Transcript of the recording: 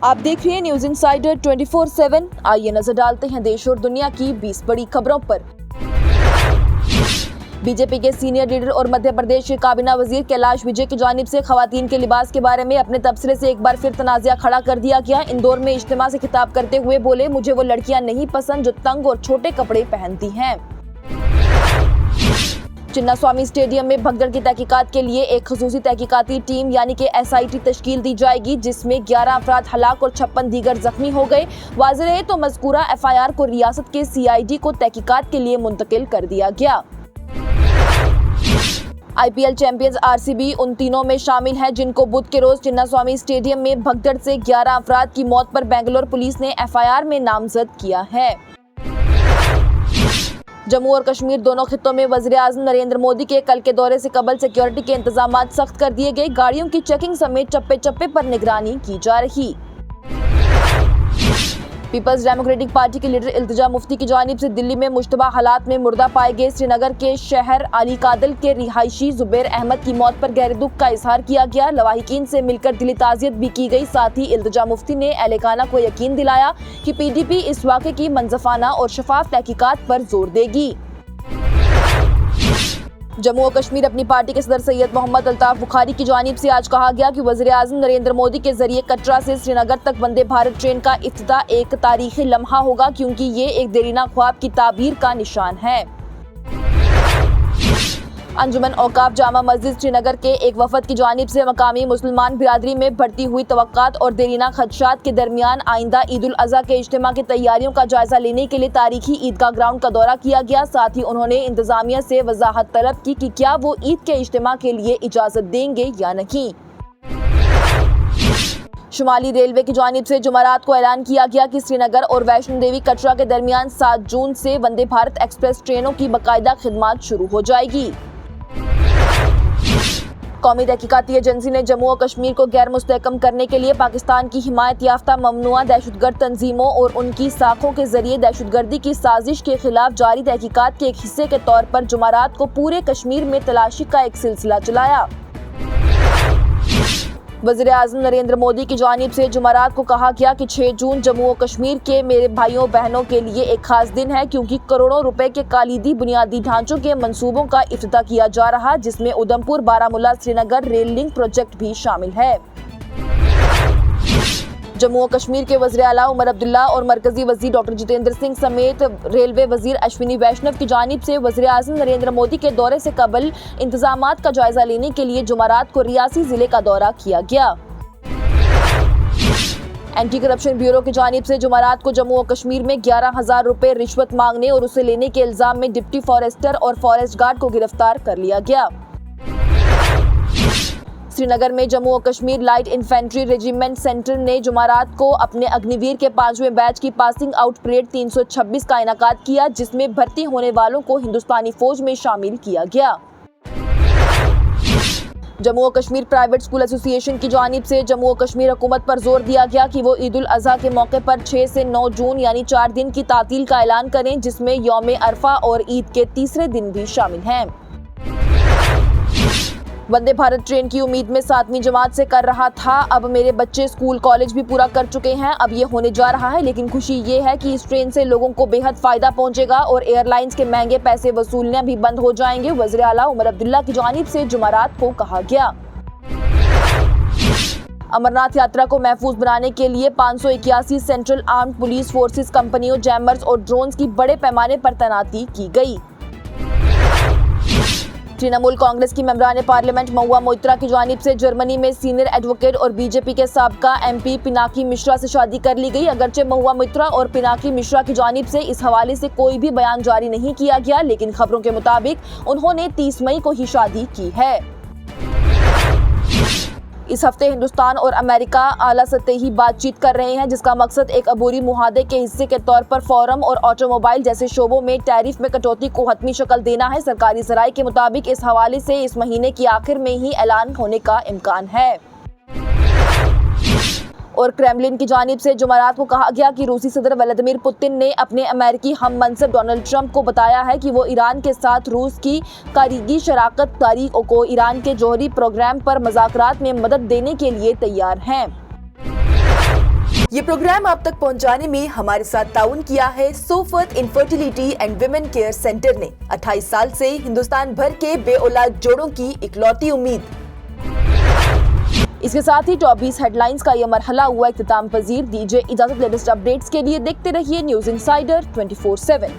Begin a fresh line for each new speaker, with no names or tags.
आप देख रहे हैं न्यूज इंसाइडर 24/7। आइए नजर डालते हैं देश और दुनिया की 20 बड़ी खबरों पर। बीजेपी के सीनियर लीडर और मध्य प्रदेश के काबीना वजीर कैलाश विजय की जानिब से खवातीन के लिबास के बारे में अपने तबसरे से एक बार फिर तनाज़ा खड़ा कर दिया गया। इंदौर में इज्तिमा से खिताब करते हुए बोले, मुझे वो लड़कियां नहीं पसंद जो तंग और छोटे कपड़े पहनती हैं। चिन्नास्वामी स्टेडियम में भगदड़ की तहकीकात के लिए एक खसूसी तहकीकाती टीम यानी कि SIT तश्कील दी जाएगी, जिसमें 11 अफराद हलाक और 56 दीगर जख्मी हो गए। वाज़ेह रहे तो मज़कूरा FIR को रियासत के CID को तहकीकात के लिए मुंतकिल कर दिया गया। IPL चैंपियंस RCB उन तीनों में शामिल है जिनको बुध के रोज चिन्नास्वामी स्टेडियम में भगदड़ से 11 अफराद की मौत पर बेंगलोर पुलिस ने FIR में नामजद किया है। जम्मू और कश्मीर दोनों खित्तों में वज़ीर-ए-आज़म नरेंद्र मोदी के कल के दौरे से कबल सिक्योरिटी के इंतजामात सख्त कर दिए गए। गाड़ियों की चेकिंग समेत चप्पे चप्पे पर निगरानी की जा रही। पीपल्स डेमोक्रेटिक पार्टी के लीडर इल्तिजा मुफ्ती की जानिब से दिल्ली में मुश्तबा हालात में मुर्दा पाए गए श्रीनगर के शहर अली कादल के रिहायशी जुबैर अहमद की मौत पर गहरे दुख का इजहार किया गया। लवाहिकीन से मिलकर दिली ताज़ियत भी की गई। साथ ही इल्तिजा मुफ्ती ने एहलखाना को यकीन दिलाया कि PDP इस वाक़े की मंसफाना और शफाफ तहकीकात पर जोर देगी। जम्मू और कश्मीर अपनी पार्टी के सदर सैयद मोहम्मद अल्ताफ बुखारी की जानिब से आज कहा गया कि वज़ीर-ए-आज़म नरेंद्र मोदी के जरिए कटरा से श्रीनगर तक वंदे भारत ट्रेन का इफ्तिताह एक तारीखी लम्हा होगा, क्योंकि ये एक देरीना ख्वाब की ताबीर का निशान है। अंजुमन औकाफ जामा मस्जिद श्रीनगर के एक वफद की जानिब से मकामी मुसलमान बिरादरी में बढ़ती हुई तवक्कात और देरीना खदशात के दरमियान आइंदा ईद उल अज़हा के इज्तिमा की तैयारियों का जायजा लेने के लिए तारीखी ईदगाह ग्राउंड का दौरा किया गया। साथ ही उन्होंने इंतजामिया से वजाहत तलब की कि क्या वो ईद के इज्तिमा के लिए इजाजत देंगे या नहीं। शुमाली रेलवे की जानिब से जुमेरात को ऐलान किया गया कि श्रीनगर और वैष्णो देवी कटरा के दरमियान 7 जून से वंदे भारत एक्सप्रेस ट्रेनों की बाकायदा खिदमत शुरू हो जाएगी। कौमी तहकीकाती एजेंसी ने जम्मू और कश्मीर को गैर मुस्तहकम करने के लिए पाकिस्तान की हिमायत याफ्ता ममनुआ दहशतगर्द तंजीमों और उनकी साखों के जरिए दहशतगर्दी की साजिश के खिलाफ जारी तहकीकात के एक हिस्से के तौर पर जुमेरात को पूरे कश्मीर में तलाशी का एक सिलसिला चलाया। वज़ीर-ए-आज़म नरेंद्र मोदी की जानिब से जुमेरात को कहा गया कि 6 जून जम्मू और कश्मीर के मेरे भाइयों बहनों के लिए एक खास दिन है, क्योंकि करोड़ों रुपए के कालीदी बुनियादी ढांचों के मंसूबों का इफ्तिताह किया जा रहा, जिसमें Udhampur Baramulla Srinagar rail link project भी शामिल है। जम्मू और कश्मीर के वज़ीर आला उमर अब्दुल्ला और मरकजी वज़ीर डॉक्टर जितेंद्र सिंह समेत रेलवे वज़ीर अश्विनी वैष्णव की जानिब से वज़ीर-ए-आज़म नरेंद्र मोदी के दौरे से कबल इंतजामात का जायजा लेने के लिए जुमेरात को रियासी जिले का दौरा किया गया। एंटी करप्शन ब्यूरो की जानिब से जुमेरात को जम्मू और कश्मीर में 11,000 रुपए रिश्वत मांगने और उसे लेने के इल्जाम में डिप्टी फॉरेस्टर और फॉरेस्ट गार्ड को गिरफ्तार कर लिया गया। श्रीनगर में जम्मू और Kashmir light infantry regiment centre ने जुमेरात को अपने अग्निवीर के 5वें बैच की पासिंग आउट परेड 326 का इनाकाद किया, जिसमें भर्ती होने वालों को हिंदुस्तानी फौज में शामिल किया गया। जम्मू और कश्मीर प्राइवेट स्कूल एसोसिएशन की जानिब से जम्मू और कश्मीर हुकूमत पर जोर दिया गया कि वो ईद उल अज़हा के मौके पर 6 से 9 जून यानी 4 दिन की तातील का ऐलान करें, जिसमें यौम अरफा और ईद के तीसरे दिन भी शामिल हैं। वंदे भारत ट्रेन की उम्मीद में 7वीं जमात से कर रहा था, अब मेरे बच्चे स्कूल कॉलेज भी पूरा कर चुके हैं, अब ये होने जा रहा है। लेकिन खुशी ये है कि इस ट्रेन से लोगों को बेहद फायदा पहुंचेगा और एयरलाइंस के महंगे पैसे वसूलने भी बंद हो जाएंगे, वज़ीर आला उमर अब्दुल्ला की जानिब से जुमेरात को कहा गया। अमरनाथ यात्रा को महफूज बनाने के लिए 581 सेंट्रल आर्म्ड पुलिस फोर्सेस कंपनियों, जैमर्स और ड्रोन्स की बड़े पैमाने पर तैनाती की गई। तृणमूल कांग्रेस की मेंबरान पार्लियामेंट महुआ मोइत्रा की जानिब से जर्मनी में सीनियर एडवोकेट और बीजेपी के साबका MP पिनाकी मिश्रा से शादी कर ली गई। अगरचे महुआ मोइत्रा और पिनाकी मिश्रा की जानिब से इस हवाले से कोई भी बयान जारी नहीं किया गया, लेकिन खबरों के मुताबिक उन्होंने 30 मई को ही शादी की है। इस हफ्ते हिंदुस्तान और अमेरिका आला सतही बातचीत कर रहे हैं, जिसका मकसद एक अबूरी मुआहदे के हिस्से के तौर पर फॉरम और ऑटोमोबाइल जैसे शोबों में टैरिफ में कटौती को हतमी शक्ल देना है। सरकारी ज़राए के मुताबिक इस हवाले से इस महीने की आखिर में ही ऐलान होने का इम्कान है। और क्रेमलिन की जानिब से जुमेरात को कहा गया कि रूसी सदर व्लादिमीर पुतिन ने अपने अमेरिकी हम मनसब डोनाल्ड ट्रंप को बताया है कि वो ईरान के साथ रूस की कारीगी शराकत दारी को ईरान के जौहरी प्रोग्राम पर मुज़ाकरात में मदद देने के लिए तैयार हैं। ये प्रोग्राम आप तक पहुंचाने में हमारे साथ ताउन किया है Sofat infertility and women care centre ने। 28 साल से हिंदुस्तान भर के बेऔलाद जोड़ों की इकलौती उम्मीद। इसके साथ ही टॉप 20 हेडलाइंस का यह मरहला हुआ इख्तिताम पजीर। दीजिए इजाजत लेटेस्ट अपडेट्स के लिए देखते रहिए न्यूज इंसाइडर 24/7।